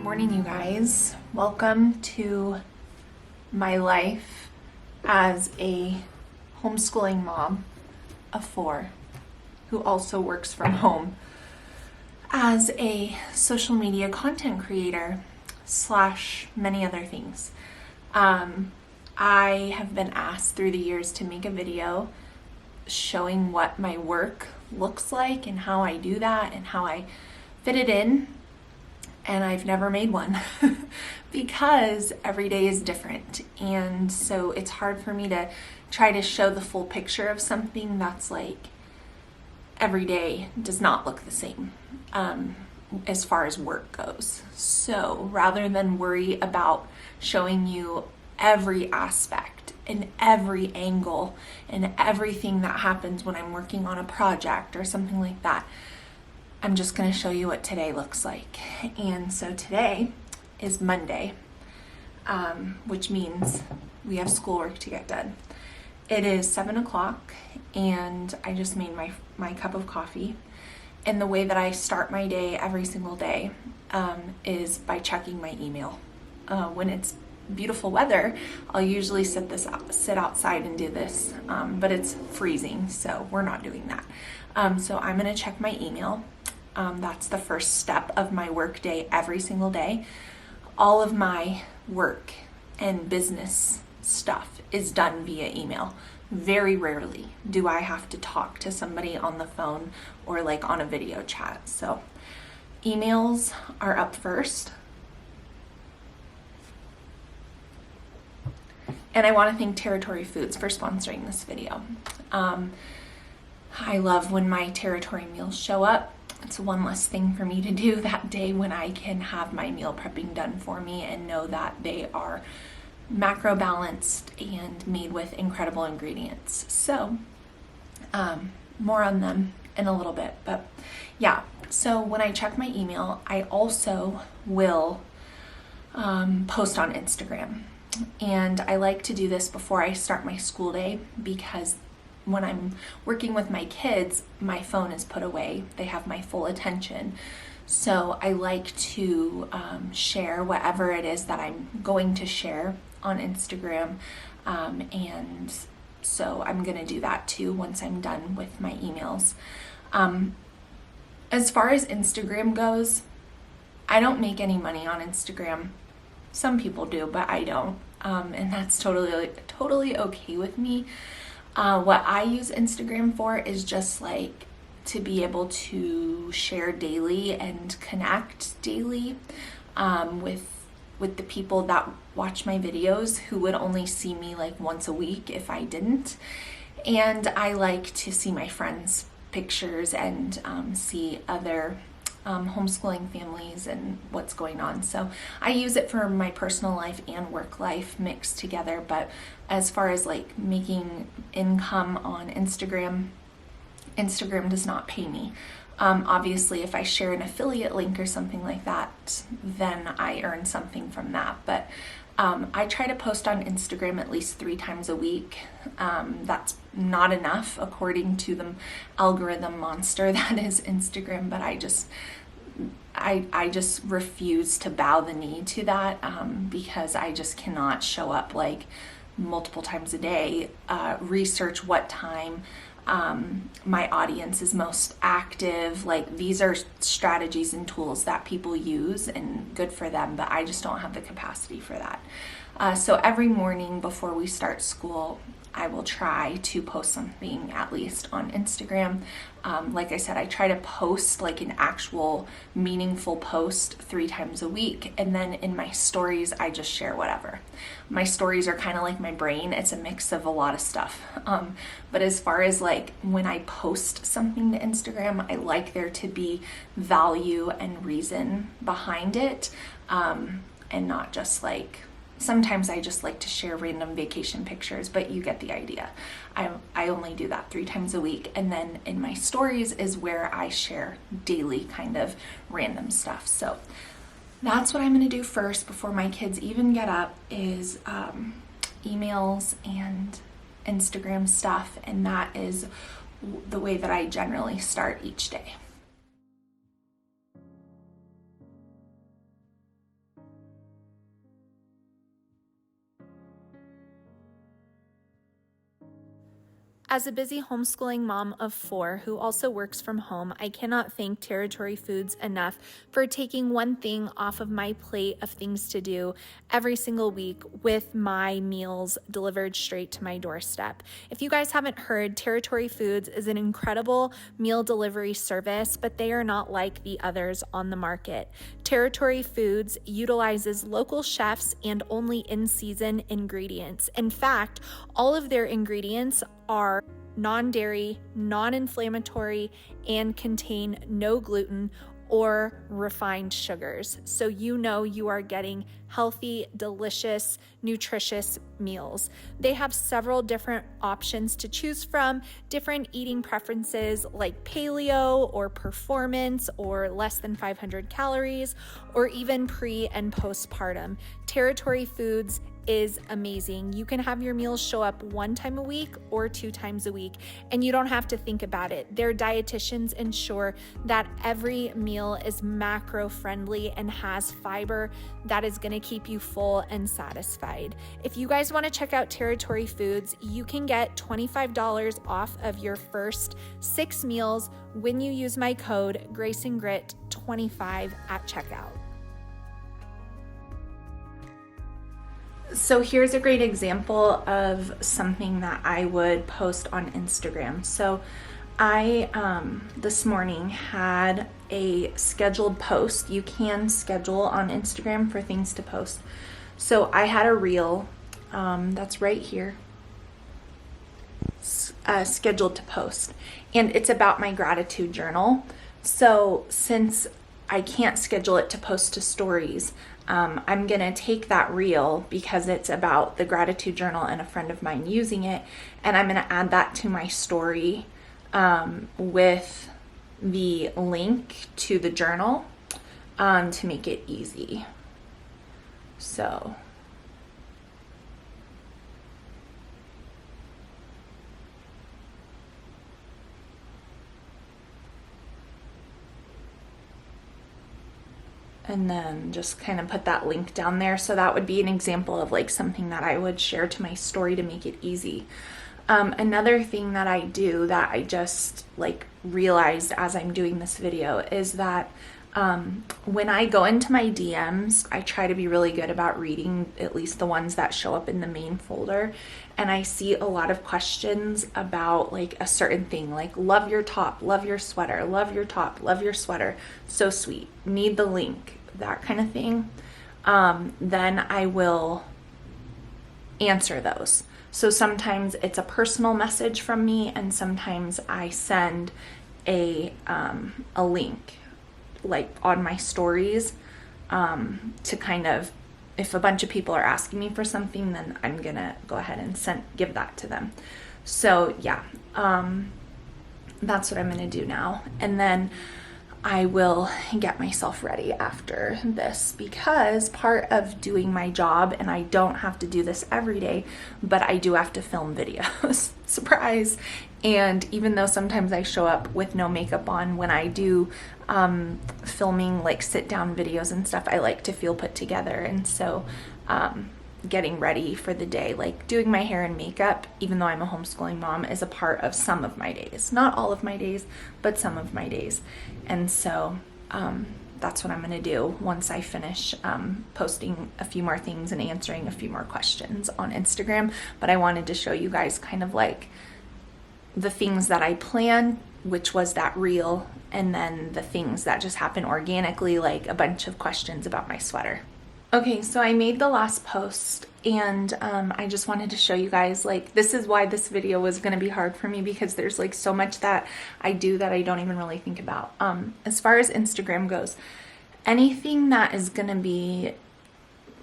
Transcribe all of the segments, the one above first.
morning, you guys. Welcome to my life as a homeschooling mom of 4 who also works from home as a social media content creator / many other things. I have been asked through the years to make a video showing what my work looks like and how I do that and how I fit it in. And I've never made one because every day is different. And so it's hard for me to try to show the full picture of something that's like every day does not look the same as far as work goes. So rather than worry about showing you every aspect and every angle and everything that happens when I'm working on a project or something like that, I'm just going to show you what today looks like. And so today is Monday, which means we have schoolwork to get done. It is 7 o'clock and I just made my cup of coffee. And the way that I start my day every single day is by checking my email. When it's beautiful weather, I'll usually sit outside and do this, but it's freezing, so we're not doing that. So I'm going to check my email. That's the first step of my work day every single day. All of my work and business stuff is done via email. Very rarely do I have to talk to somebody on the phone or like on a video chat. So emails are up first. And I want to thank Territory Foods for sponsoring this video. I love when my Territory meals show up. It's one less thing for me to do that day when I can have my meal prepping done for me and know that they are macro balanced and made with incredible ingredients. So more on them in a little bit, but yeah. So when I check my email, I also will post on Instagram. And I like to do this before I start my school day because when I'm working with my kids, my phone is put away. They have my full attention. So I like to share whatever it is that I'm going to share on Instagram. And so I'm going to do that too once I'm done with my emails. As far as Instagram goes, I don't make any money on Instagram. Some people do, but I don't. And that's totally okay with me. What I use Instagram for is just like to be able to share daily and connect daily with the people that watch my videos who would only see me like once a week if I didn't. And I like to see my friends' pictures and see other homeschooling families and what's going on. So I use it for my personal life and work life mixed together. But as far as like making income on Instagram does not pay me. Obviously, if I share an affiliate link or something like that, then I earn something from that. But I try to post on Instagram at least 3 times a week. That's not enough according to the algorithm monster that is Instagram, but I just refuse to bow the knee to that because I just cannot show up like multiple times a day, research what time my audience is most active. Like these are strategies and tools that people use and good for them, but I just don't have the capacity for that. So every morning before we start school, I will try to post something at least on Instagram. Like I said, I try to post like an actual meaningful post 3 times a week. And then in my stories, I just share whatever. My stories are kind of like my brain. It's a mix of a lot of stuff. But as far as like when I post something to Instagram, I like there to be value and reason behind it. And not just like, sometimes I just like to share random vacation pictures, but you get the idea. I only do that 3 times a week. And then in my stories is where I share daily kind of random stuff. So that's what I'm going to do first before my kids even get up is emails and Instagram stuff. And that is the way that I generally start each day. As a busy homeschooling mom of 4 who also works from home, I cannot thank Territory Foods enough for taking one thing off of my plate of things to do every single week with my meals delivered straight to my doorstep. If you guys haven't heard, Territory Foods is an incredible meal delivery service, but they are not like the others on the market. Territory Foods utilizes local chefs and only in-season ingredients. In fact, all of their ingredients are non-dairy, non-inflammatory, and contain no gluten or refined sugars. So you know you are getting healthy, delicious, nutritious meals. They have several different options to choose from, different eating preferences like paleo or performance or less than 500 calories, or even pre and postpartum. Territory Foods is amazing. You can have your meals show up 1 time a week or 2 times a week, and you don't have to think about it. Their dietitians ensure that every meal is macro friendly and has fiber that is going to keep you full and satisfied. If you guys want to check out Territory Foods, you can get $25 off of your first 6 meals when you use my code GraceandGrit25 at checkout. So here's a great example of something that I would post on Instagram. So I this morning had a scheduled post. You can schedule on Instagram for things to post. So I had a reel that's right here scheduled to post, and it's about my gratitude journal. So since I can't schedule it to post to stories, I'm gonna take that reel because it's about the gratitude journal and a friend of mine using it, and I'm gonna add that to my story with the link to the journal to make it easy. So and then just kind of put that link down there. So that would be an example of like something that I would share to my story to make it easy. Another thing that I do that I just like realized as I'm doing this video is that when I go into my DMs, I try to be really good about reading at least the ones that show up in the main folder. And I see a lot of questions about like a certain thing, like love your top, love your sweater, love your top, love your sweater, so sweet, need the link, that kind of thing. Then I will answer those. So sometimes it's a personal message from me, and sometimes I send a link like on my stories to kind of, if a bunch of people are asking me for something, then I'm gonna go ahead and give that to them. So yeah, that's what I'm gonna do now. And then I will get myself ready after this, because part of doing my job, and I don't have to do this every day, but I do have to film videos. Surprise. And even though sometimes I show up with no makeup on, when I do filming like sit down videos and stuff, I like to feel put together. And so getting ready for the day, like doing my hair and makeup, even though I'm a homeschooling mom, is a part of some of my days. Not all of my days, but some of my days. And so that's what I'm gonna do once I finish posting a few more things and answering a few more questions on Instagram. But I wanted to show you guys kind of like the things that I planned, which was that reel, and then the things that just happen organically, like a bunch of questions about my sweater. Okay, so I made the last post, and I just wanted to show you guys, like, this is why this video was gonna be hard for me, because there's like so much that I do that I don't even really think about. As far as Instagram goes, anything that is gonna be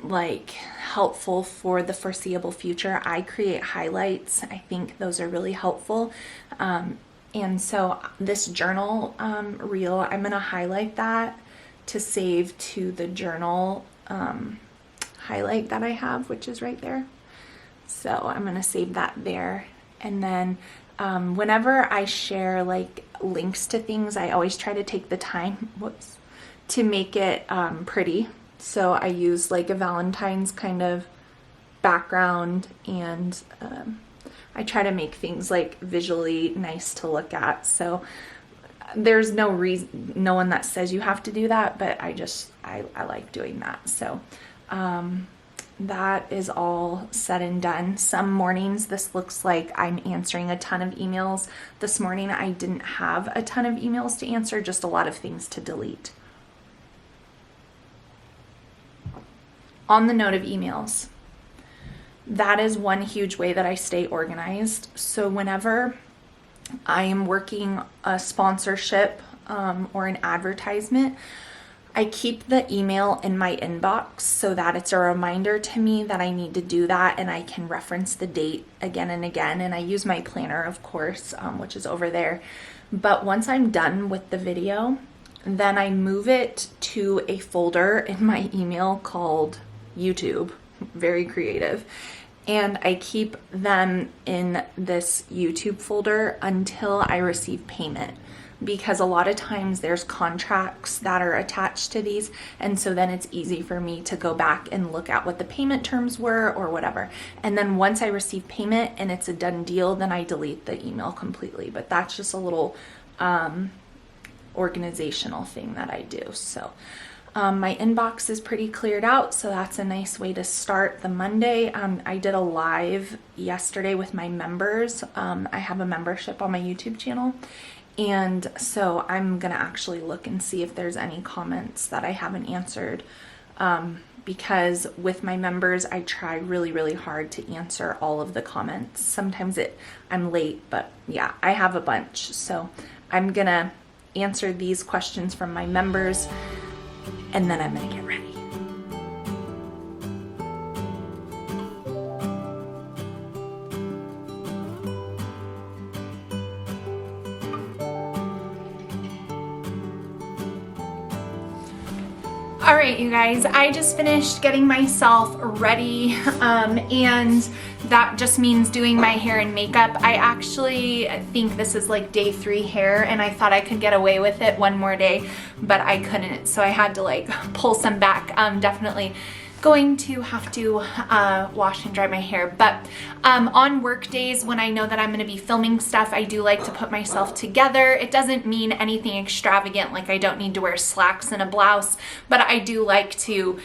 like helpful for the foreseeable future, I create highlights. I think those are really helpful. And so this journal reel, I'm gonna highlight that to save to the journal highlight that I have, which is right there. So I'm gonna save that there. And then whenever I share like links to things, I always try to take the time to make it pretty. So I use like a Valentine's kind of background and I try to make things like visually nice to look at. So there's no one that says you have to do that, but I like doing that. So that is all said and done. Some mornings this looks like I'm answering a ton of emails. This morning I didn't have a ton of emails to answer, just a lot of things to delete. On the note of emails, that is one huge way that I stay organized. So whenever I am working a sponsorship or an advertisement, I keep the email in my inbox so that it's a reminder to me that I need to do that, and I can reference the date again and again. And I use my planner, of course, which is over there. But once I'm done with the video, then I move it to a folder in my email called YouTube. Very creative. And I keep them in this YouTube folder until I receive payment, because a lot of times there's contracts that are attached to these, and so then it's easy for me to go back and look at what the payment terms were or whatever. And then once I receive payment and it's a done deal, then I delete the email completely. But that's just a little organizational thing that I do. So my inbox is pretty cleared out, so that's a nice way to start the Monday. I did a live yesterday with my members. I have a membership on my YouTube channel, and so I'm gonna actually look and see if there's any comments that I haven't answered, because with my members I try really, really hard to answer all of the comments. Sometimes I'm late, but yeah, I have a bunch. So I'm gonna answer these questions from my members, and then I'm gonna get ready. All right, you guys, I just finished getting myself ready, and that just means doing my hair and makeup. I actually think this is like day 3 hair, and I thought I could get away with it one more day, but I couldn't, so I had to like pull some back. Definitely going to have to wash and dry my hair. But on work days, when I know that I'm gonna be filming stuff, I do like to put myself together. It doesn't mean anything extravagant, like I don't need to wear slacks and a blouse, but I do like to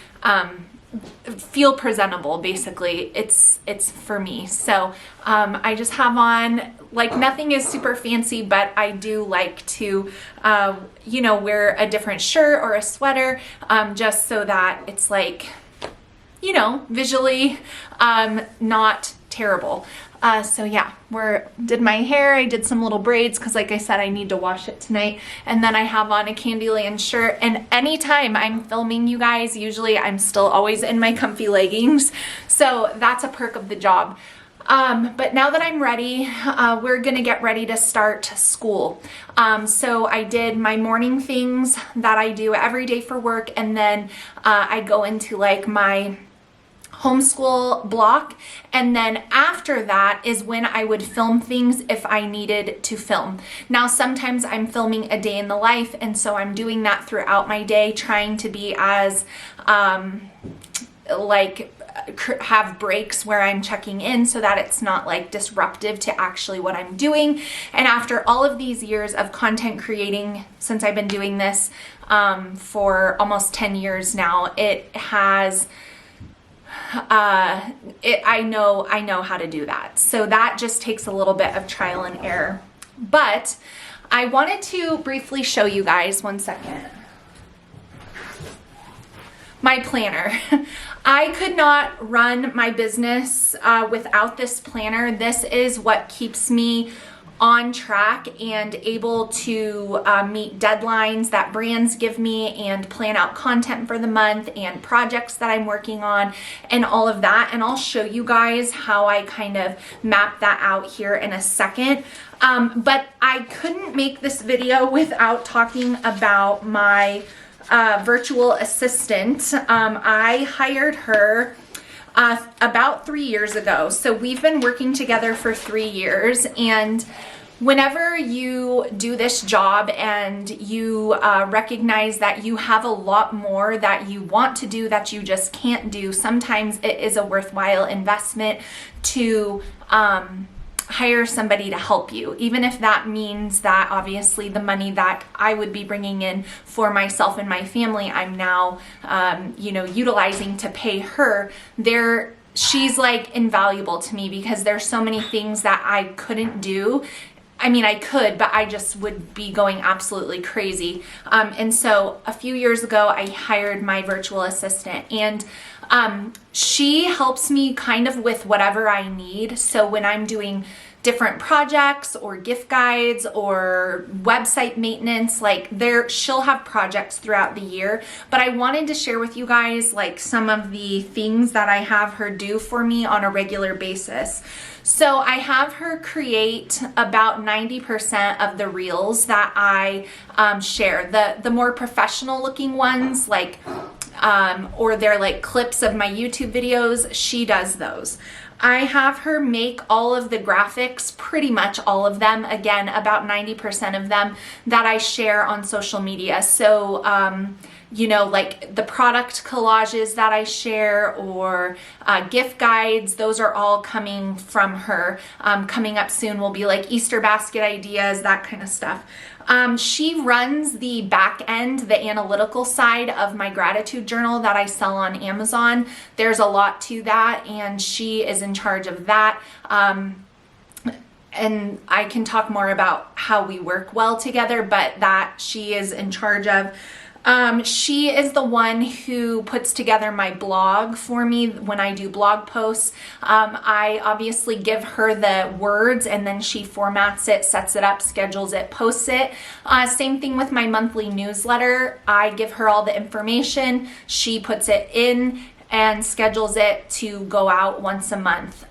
feel presentable. Basically, it's for me. So I just have on, like, nothing is super fancy, but I do like to wear a different shirt or a sweater, just so that it's like, visually not terrible. So yeah, did my hair. I did some little braids because, like I said, I need to wash it tonight. And then I have on a Candyland shirt. And anytime I'm filming, you guys, usually I'm still always in my comfy leggings. So that's a perk of the job. But now that I'm ready, we're gonna get ready to start school. So I did my morning things that I do every day for work, and then I go into like my homeschool block, and then after that is when I would film things if I needed to film. Now sometimes I'm filming a day in the life, and so I'm doing that throughout my day, trying to be as have breaks where I'm checking in so that it's not like disruptive to actually what I'm doing. And after all of these years of content creating, since I've been doing this for almost 10 years now, it has I know how to do that. So that just takes a little bit of trial and error. But I wanted to briefly show you guys, one second, my planner. I could not run my business without this planner. This is what keeps me on track and able to meet deadlines that brands give me and plan out content for the month and projects that I'm working on and all of that. And I'll show you guys how I kind of map that out here in a second. But I couldn't make this video without talking about my virtual assistant. I hired her about 3 years ago. So we've been working together for 3 years, and whenever you do this job and you recognize that you have a lot more that you want to do that you just can't do, sometimes it is a worthwhile investment to hire somebody to help you, even if that means that obviously the money that I would be bringing in for myself and my family, I'm now, utilizing to pay her. She's like invaluable to me because there's so many things that I couldn't do. I mean, I could, but I just would be going absolutely crazy. And so a few years ago, I hired my virtual assistant, and she helps me kind of with whatever I need. So when I'm doing different projects or gift guides or website maintenance, she'll have projects throughout the year. But I wanted to share with you guys like some of the things that I have her do for me on a regular basis. So I have her create about 90% of the reels that I share. The more professional looking ones, or they're like clips of my YouTube videos, she does those. I have her make all of the graphics, pretty much all of them, again, about 90% of them that I share on social media. So, like the product collages that I share or gift guides, those are all coming from her. Coming up soon will be like Easter basket ideas, that kind of stuff. She runs the back end, the analytical side of my gratitude journal that I sell on Amazon. There's a lot to that, and she is in charge of that. And I can talk more about how we work well together, but that she is in charge of. She is the one who puts together my blog for me when I do blog posts. I obviously give her the words, and then she formats it, sets it up, schedules it, posts it. Same thing with my monthly newsletter. I give her all the information. She puts it in and schedules it to go out once a month.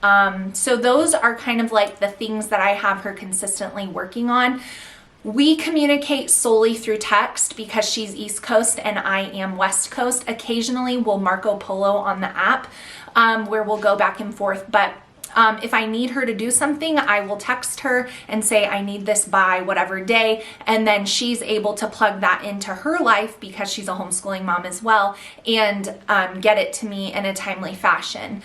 So those are kind of like the things that I have her consistently working on. We communicate solely through text because she's East Coast and I am West Coast. Occasionally we'll Marco Polo on the app where we'll go back and forth, but if I need her to do something, I will text her and say I need this by whatever day, and then she's able to plug that into her life because she's a homeschooling mom as well, and get it to me in a timely fashion.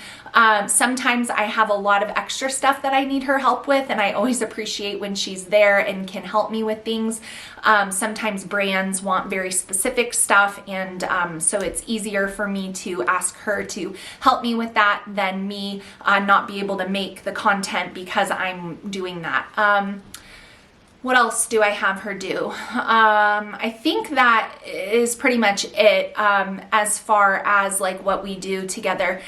Sometimes I have a lot of extra stuff that I need her help with, and I always appreciate when she's there and can help me with things. Sometimes brands want very specific stuff, and so it's easier for me to ask her to help me with that than me not be able to make the content because I'm doing that. What else do I have her do? I think that is pretty much it as far as like what we do together.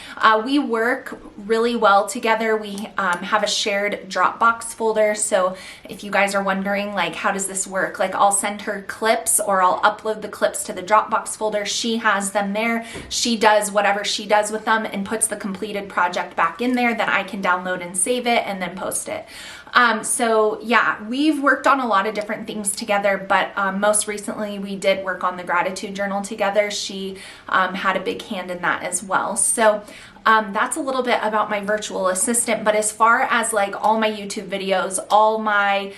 We work really well together. We have a shared Dropbox folder. So if you guys are wondering like how does this work, like I'll send her clips or I'll upload the clips to the Dropbox folder. She has them there. She does whatever she does with them and puts the completed project back in there. Then I can download and save it and then post it. So yeah, we've worked on a lot of different things together, but most recently we did work on the gratitude journal together. She had a big hand in that as well. So that's a little bit about my virtual assistant, but as far as like all my YouTube videos, all my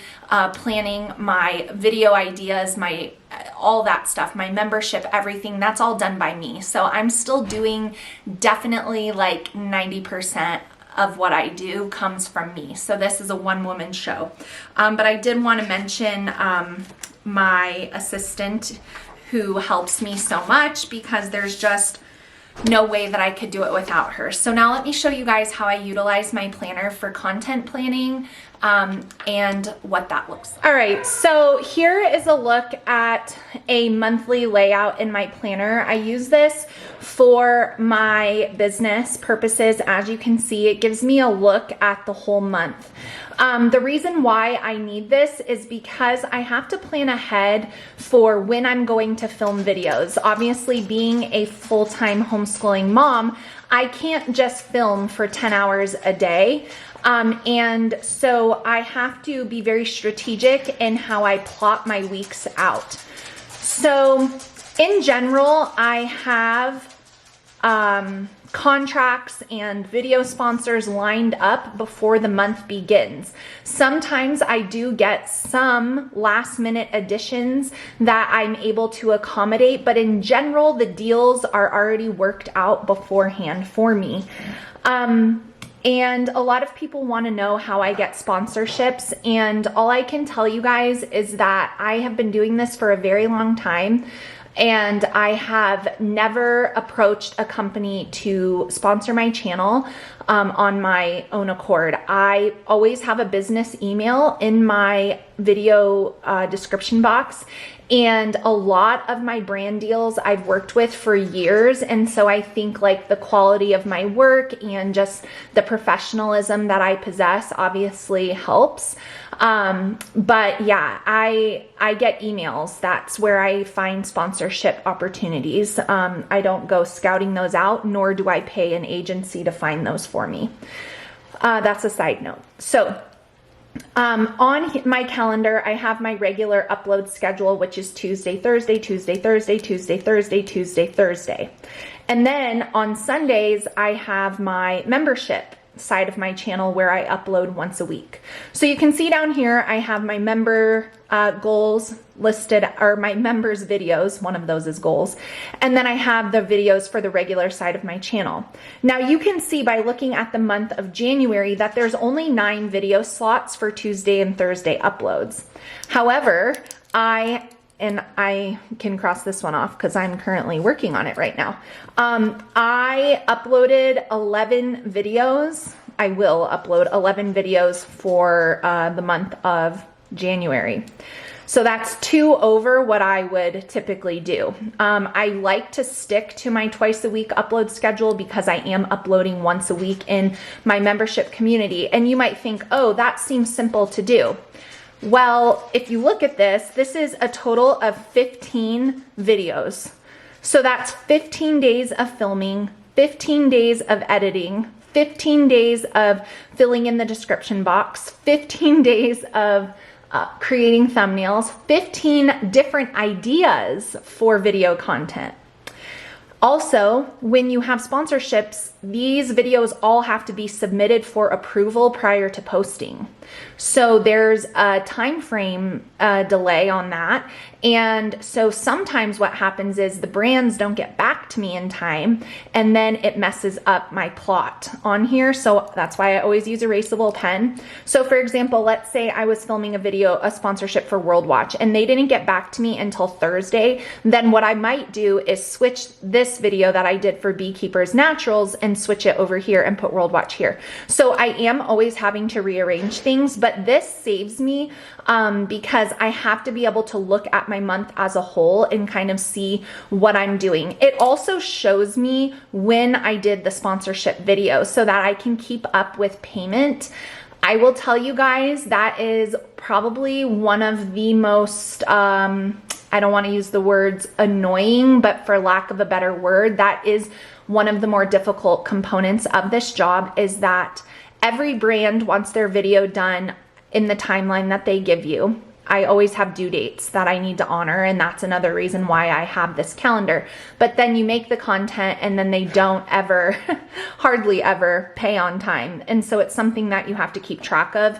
planning, my video ideas, all that stuff, my membership, everything, that's all done by me. So I'm still doing definitely like 90% of what I do comes from me. So this is a one-woman show. But I did want to mention my assistant who helps me so much because there's just no way that I could do it without her. So now let me show you guys how I utilize my planner for content planning and what that looks like. All right, so here is a look at a monthly layout in my planner. I use this for my business purposes. As you can see, it gives me a look at the whole month. The reason why I need this is because I have to plan ahead for when I'm going to film videos. Obviously, being a full-time homeschooling mom, I can't just film for 10 hours a day. And so I have to be very strategic in how I plot my weeks out. So in general, I have contracts and video sponsors lined up before the month begins. Sometimes I do get some last minute additions that I'm able to accommodate, but in general, the deals are already worked out beforehand for me. And a lot of people want to know how I get sponsorships. And all I can tell you guys is that I have been doing this for a very long time. And I have never approached a company to sponsor my channel on my own accord. I always have a business email in my video description box. And a lot of my brand deals I've worked with for years. And so I think like the quality of my work and just the professionalism that I possess obviously helps. But yeah, I get emails. That's where I find sponsorship opportunities. I don't go scouting those out, nor do I pay an agency to find those for me. That's a side note. So on my calendar, I have my regular upload schedule, which is Tuesday, Thursday, Tuesday, Thursday, Tuesday, Thursday, Tuesday, Thursday. And then on Sundays, I have my membership side of my channel where I upload once a week. So you can see down here, I have my member goals listed, or my members videos, one of those is goals. And then I have the videos for the regular side of my channel. Now you can see by looking at the month of January that there's only 9 video slots for Tuesday and Thursday uploads. However, I can cross this one off because I'm currently working on it right now. I uploaded 11 videos. I will upload 11 videos for the month of January. So that's 2 over what I would typically do. I like to stick to my twice a week upload schedule because I am uploading once a week in my membership community. And you might think, oh, that seems simple to do. Well, if you look at this, this is a total of 15 videos. So that's 15 days of filming, 15 days of editing, 15 days of filling in the description box, 15 days of creating thumbnails, 15 different ideas for video content. Also, when you have sponsorships, these videos all have to be submitted for approval prior to posting. So there's a time frame delay on that. And so sometimes what happens is the brands don't get back to me in time, and then it messes up my plot on here. So that's why I always use erasable pen. So for example, let's say I was filming a sponsorship for World Watch, and they didn't get back to me until Thursday. Then what I might do is switch this video that I did for Beekeepers Naturals and switch it over here and put World Watch here. So I am always having to rearrange things, but this saves me because I have to be able to look at my month as a whole and kind of see what I'm doing. It also shows me when I did the sponsorship video so that I can keep up with payment. I will tell you guys that is probably one of the most, I don't want to use the words annoying, but for lack of a better word, that is one of the more difficult components of this job, is that every brand wants their video done in the timeline that they give you. I always have due dates that I need to honor, and that's another reason why I have this calendar. But then you make the content and then they don't ever, hardly ever pay on time. And so it's something that you have to keep track of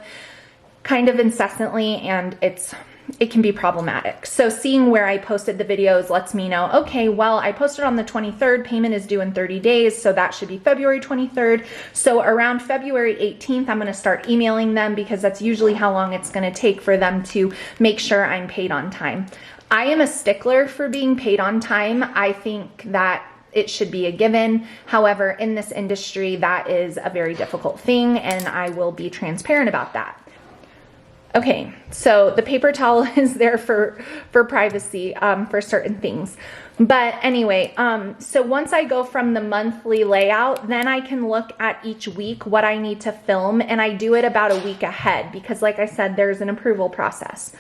kind of incessantly, and it can be problematic. So seeing where I posted the videos lets me know, okay, well, I posted on the 23rd, payment is due in 30 days, so that should be February 23rd. So around February 18th, I'm gonna start emailing them because that's usually how long it's gonna take for them to make sure I'm paid on time. I am a stickler for being paid on time. I think that it should be a given. However, in this industry, that is a very difficult thing, and I will be transparent about that. Okay, so the paper towel is there for privacy for certain things. But anyway, so once I go from the monthly layout, then I can look at each week what I need to film, and I do it about a week ahead because, like I said, there's an approval process.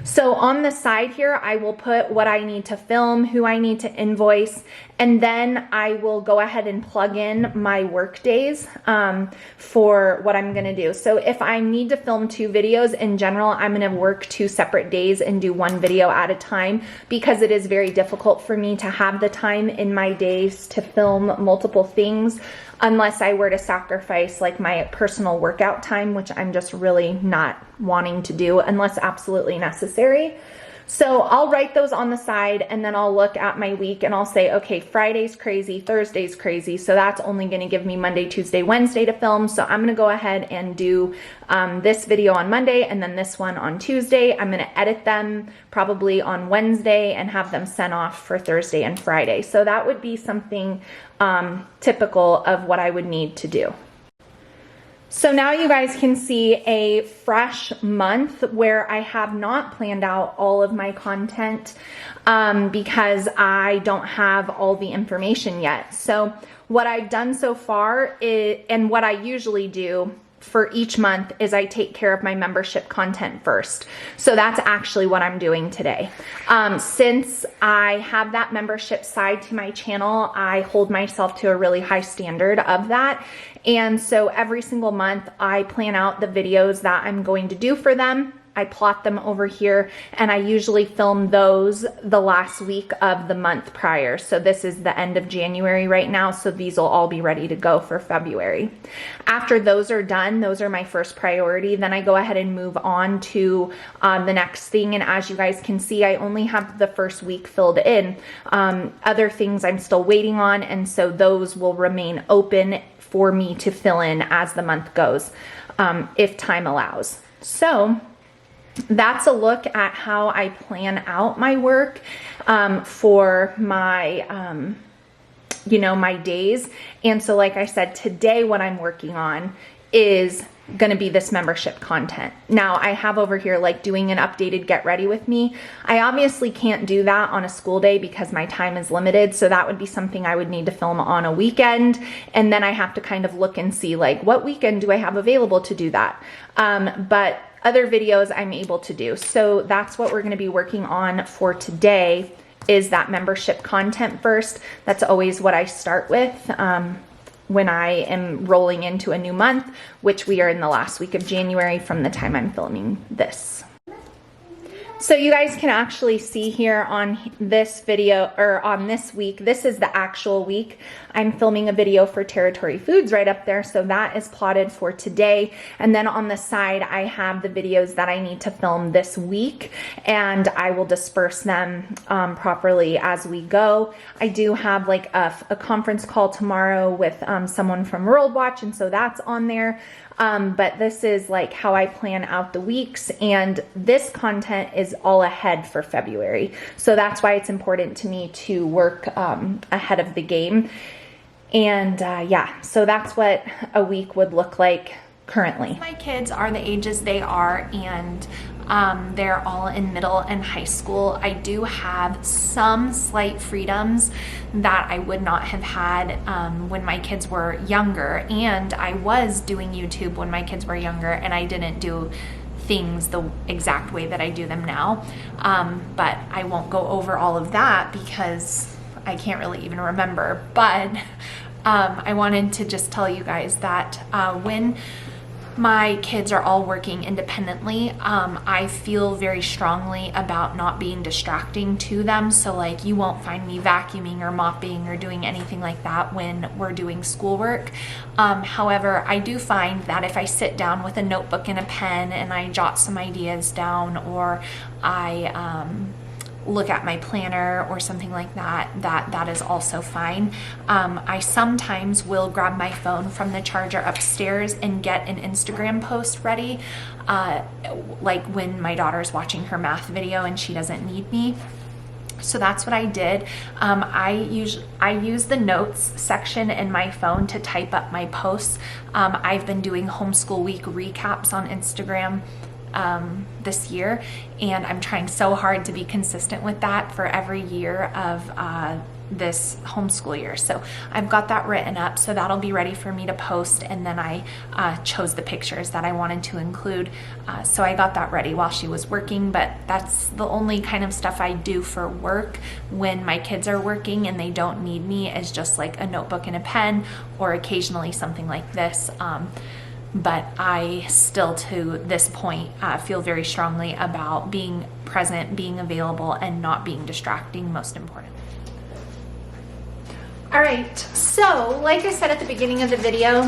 So on the side here, I will put what I need to film, who I need to invoice, and then I will go ahead and plug in my work days for what I'm gonna do. So if I need to film 2 videos, in general, I'm gonna work 2 separate days and do 1 video at a time because it is very difficult for me to have the time in my days to film multiple things unless I were to sacrifice like my personal workout time, which I'm just really not wanting to do unless absolutely necessary. So I'll write those on the side, and then I'll look at my week and I'll say, okay, Friday's crazy, Thursday's crazy. So that's only going to give me Monday, Tuesday, Wednesday to film. So I'm going to go ahead and do this video on Monday and then this one on Tuesday. I'm going to edit them probably on Wednesday and have them sent off for Thursday and Friday. So that would be something typical of what I would need to do. So now you guys can see a fresh month where I have not planned out all of my content because I don't have all the information yet. So what I've done so far is, and what I usually do for each month, is I take care of my membership content first. So that's actually what I'm doing today. Since I have that membership side to my channel, I hold myself to a really high standard of that. And so every single month I plan out the videos that I'm going to do for them. I plot them over here, and I usually film those the last week of the month prior. So this is the end of January right now, so these will all be ready to go for February. After those are done, those are my first priority. Then I go ahead and move on to the next thing, and as you guys can see, I only have the first week filled in. Other things I'm still waiting on, and so those will remain open for me to fill in as the month goes, if time allows. So that's a look at how I plan out my work for my, my days. And so like I said, today what I'm working on is going to be this membership content. Now I have over here like doing an updated get ready with me. I obviously can't do that on a school day because my time is limited. So that would be something I would need to film on a weekend. And then I have to kind of look and see like what weekend do I have available to do that. But other videos I'm able to do. So that's what we're going to be working on for today, is that membership content first. That's always what I start with when I am rolling into a new month, which we are in the last week of January from the time I'm filming this. So you guys can actually see here on this video, or on this week, this is the actual week. I'm filming a video for Territory Foods right up there. So that is plotted for today. And then on the side, I have the videos that I need to film this week, and I will disperse them properly as we go. I do have like a conference call tomorrow with someone from World Watch, and so that's on there. But this is like how I plan out the weeks, and this content is all ahead for February. So that's why it's important to me to work ahead of the game. And yeah, so that's what a week would look like currently. My kids are the ages they are, and they're all in middle and high school. I do have some slight freedoms that I would not have had when my kids were younger, and I was doing YouTube when my kids were younger, and I didn't do things the exact way that I do them now. But I won't go over all of that because I can't really even remember. But I wanted to just tell you guys that when my kids are all working independently, I feel very strongly about not being distracting to them. So like, you won't find me vacuuming or mopping or doing anything like that when we're doing schoolwork. However, I do find that if I sit down with a notebook and a pen and I jot some ideas down, or I look at my planner or something like that, that is also fine. I sometimes will grab my phone from the charger upstairs and get an Instagram post ready, like when my daughter's watching her math video and she doesn't need me. So that's what I did. I use the notes section in my phone to type up my posts. I've been doing Homeschool Week recaps on Instagram this year, and I'm trying so hard to be consistent with that for every year of this homeschool year. So I've got that written up, so that'll be ready for me to post. And then I chose the pictures that I wanted to include, so I got that ready while she was working. But that's the only kind of stuff I do for work when my kids are working and they don't need me, is just like a notebook and a pen, or occasionally something like this. But I still, to this point, feel very strongly about being present, being available, and not being distracting, most important. All right, so like I said at the beginning of the video,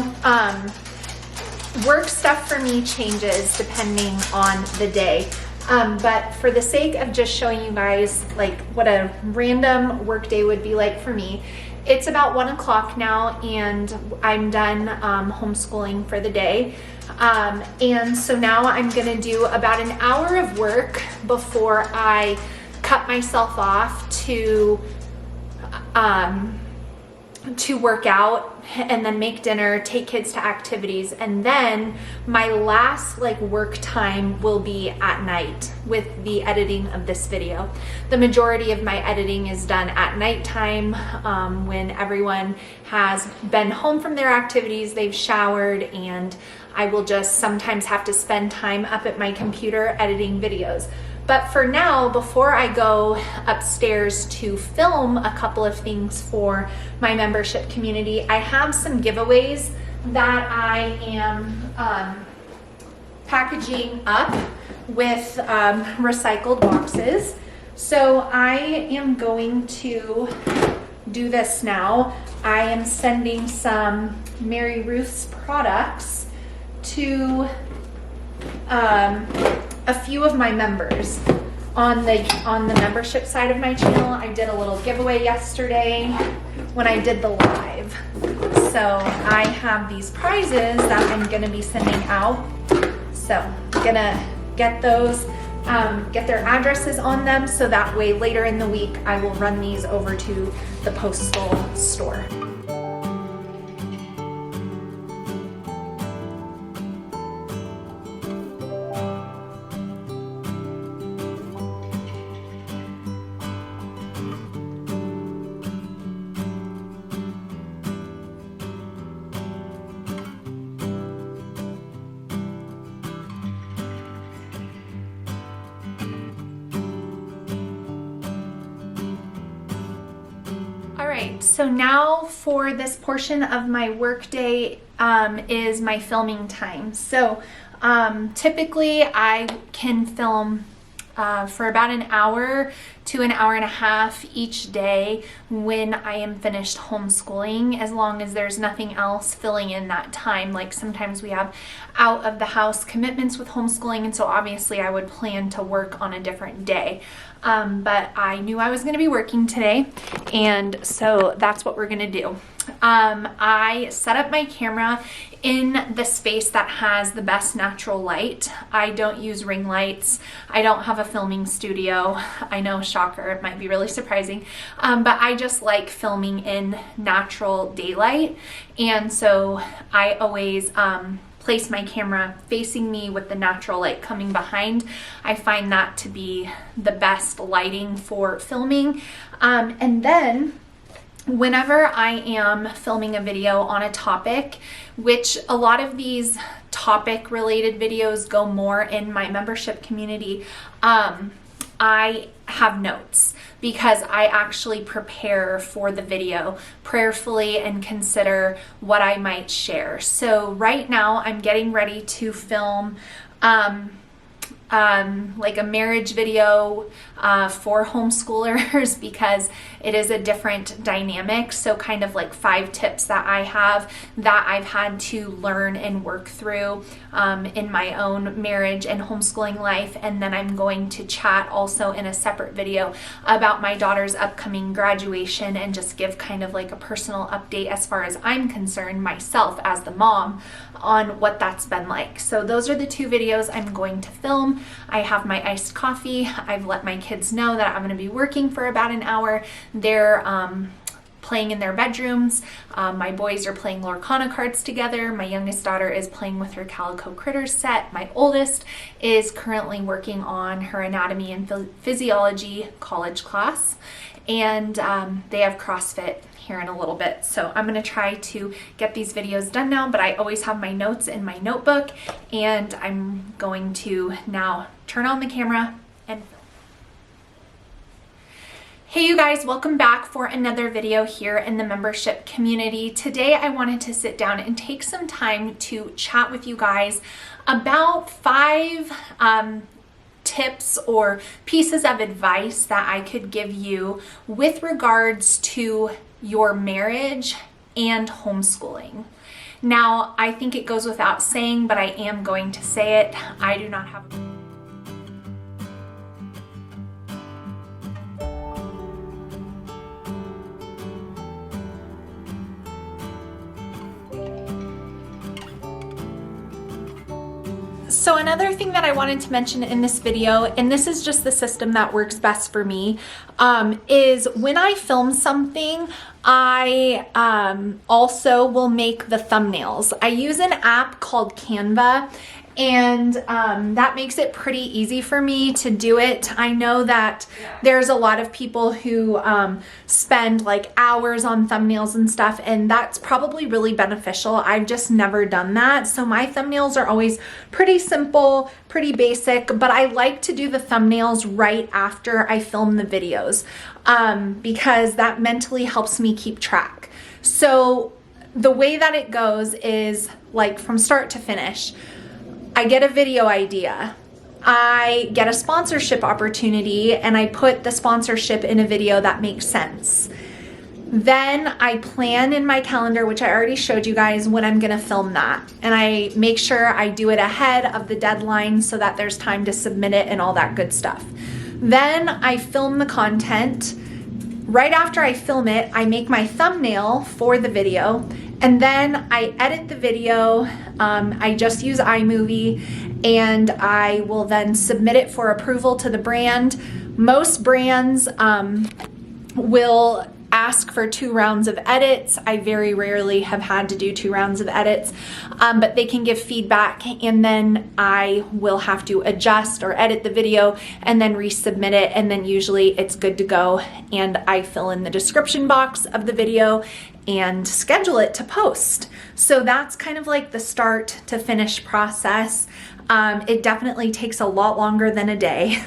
work stuff for me changes depending on the day. But for the sake of just showing you guys like what a random work day would be like for me, it's about 1 o'clock now and I'm done homeschooling for the day. And so now I'm gonna do about an hour of work before I cut myself off to work out and then make dinner, take kids to activities, and then my last like work time will be at night with the editing of this video. The majority of my editing is done at nighttime when everyone has been home from their activities, they've showered, and I will just sometimes have to spend time up at my computer editing videos. But for now, before I go upstairs to film a couple of things for my membership community, I have some giveaways that I am packaging up with recycled boxes. So I am going to do this now. I am sending some Mary Ruth's products to a few of my members on the membership side of my channel. I did a little giveaway yesterday when I did the live. So I have these prizes that I'm gonna be sending out. So I'm gonna get those, get their addresses on them, so that way later in the week I will run these over to the postal store. Alright, so now for this portion of my workday is my filming time. So typically I can film for about an hour to an hour and a half each day when I am finished homeschooling, as long as there's nothing else filling in that time. Like sometimes we have out of the house commitments with homeschooling, and so obviously I would plan to work on a different day. But I knew I was going to be working today, and so that's what we're going to do. I set up my camera in the space that has the best natural light. I don't use ring lights. I don't have a filming studio. I know, shocker, it might be really surprising, but I just like filming in natural daylight, and so I always place my camera facing me with the natural light coming behind. I find that to be the best lighting for filming. And then whenever I am filming a video on a topic, which a lot of these topic related videos go more in my membership community, I have notes because I actually prepare for the video prayerfully and consider what I might share. So right now I'm getting ready to film like a marriage video for homeschoolers because it is a different dynamic. So kind of like 5 tips that I have that I've had to learn and work through in my own marriage and homeschooling life. And then I'm going to chat also in a separate video about my daughter's upcoming graduation and just give kind of like a personal update as far as I'm concerned, myself as the mom, on what that's been like. So those are the 2 videos I'm going to film. I have my iced coffee. I've let my kids know that I'm going to be working for about an hour. They're playing in their bedrooms. My boys are playing Lorcana cards together. My youngest daughter is playing with her Calico Critters set. My oldest is currently working on her anatomy and physiology college class. And they have CrossFit here in a little bit. So I'm going to try to get these videos done now, but I always have my notes in my notebook, and I'm going to now turn on the camera and film. Hey you guys, welcome back for another video here in the membership community. Today I wanted to sit down and take some time to chat with you guys about 5 tips or pieces of advice that I could give you with regards to your marriage and homeschooling. Now, I think it goes without saying, but I am going to say it. I do not have So another thing that I wanted to mention in this video, and this is just the system that works best for me, is when I film something, I also will make the thumbnails. I use an app called Canva, and that makes it pretty easy for me to do it. I know that there's a lot of people who spend like hours on thumbnails and stuff, and that's probably really beneficial. I've just never done that. So my thumbnails are always pretty simple, pretty basic, but I like to do the thumbnails right after I film the videos because that mentally helps me keep track. So the way that it goes is like from start to finish. I get a video idea, I get a sponsorship opportunity, and I put the sponsorship in a video that makes sense. Then I plan in my calendar, which I already showed you guys, when I'm gonna film that. And I make sure I do it ahead of the deadline so that there's time to submit it and all that good stuff. Then I film the content. Right after I film it, I make my thumbnail for the video, and then I edit the video. I just use iMovie, and I will then submit it for approval to the brand. Most brands will ask for 2 rounds of edits. I very rarely have had to do 2 rounds of edits, but they can give feedback, and then I will have to adjust or edit the video and then resubmit it, and then usually it's good to go, and I fill in the description box of the video and schedule it to post. So that's kind of like the start to finish process. It definitely takes a lot longer than a day.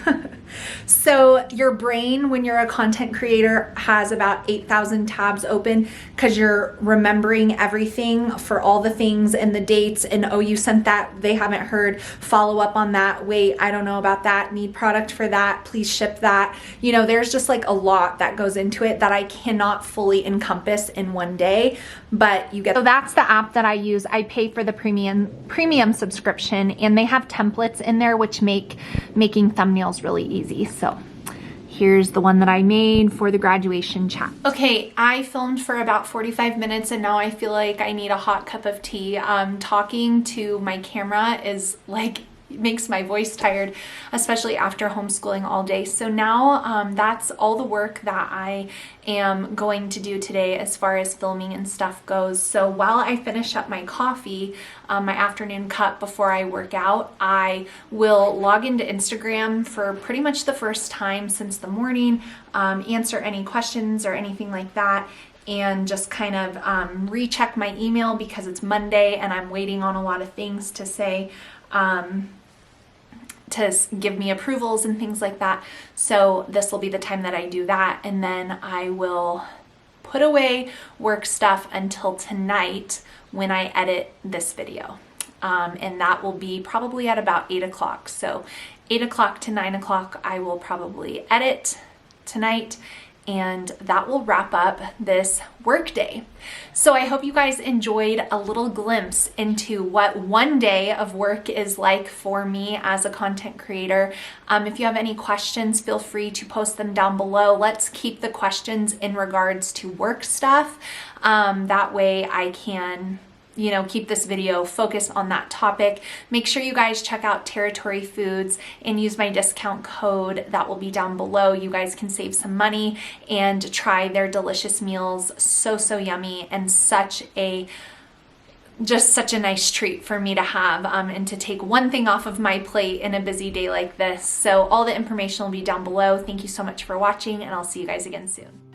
So your brain, when you're a content creator, has about 8,000 tabs open because you're remembering everything for all the things and the dates, and oh, you sent that, they haven't heard, follow up on that, wait, I don't know about that, need product for that, please ship that. You know, there's just like a lot that goes into it that I cannot fully encompass in one day, but you get. So that's the app that I use. I pay for the premium subscription, and they have templates in there which make making thumbnails really easy. So here's the one that I made for the graduation chat. Okay, I filmed for about 45 minutes, and now I feel like I need a hot cup of tea. Talking to my camera is like, makes my voice tired, especially after homeschooling all day. So now that's all the work that I am going to do today as far as filming and stuff goes. So while I finish up my coffee, my afternoon cup before I work out, I will log into Instagram for pretty much the first time since the morning, answer any questions or anything like that, and just kind of recheck my email because it's Monday and I'm waiting on a lot of things to say, to give me approvals and things like that. So this will be the time that I do that, and then I will put away work stuff until tonight when I edit this video. And that will be probably at about 8 o'clock. So 8 o'clock to 9 o'clock I will probably edit tonight, and that will wrap up this work day. So I hope you guys enjoyed a little glimpse into what one day of work is like for me as a content creator. If you have any questions, feel free to post them down below. Let's keep the questions in regards to work stuff. That way I can, you know, keep this video focused on that topic. Make sure you guys check out Territory Foods and use my discount code that will be down below. You guys can save some money and try their delicious meals. So yummy, and just such a nice treat for me to have and to take one thing off of my plate in a busy day like this. So all the information will be down below. Thank you so much for watching, and I'll see you guys again soon.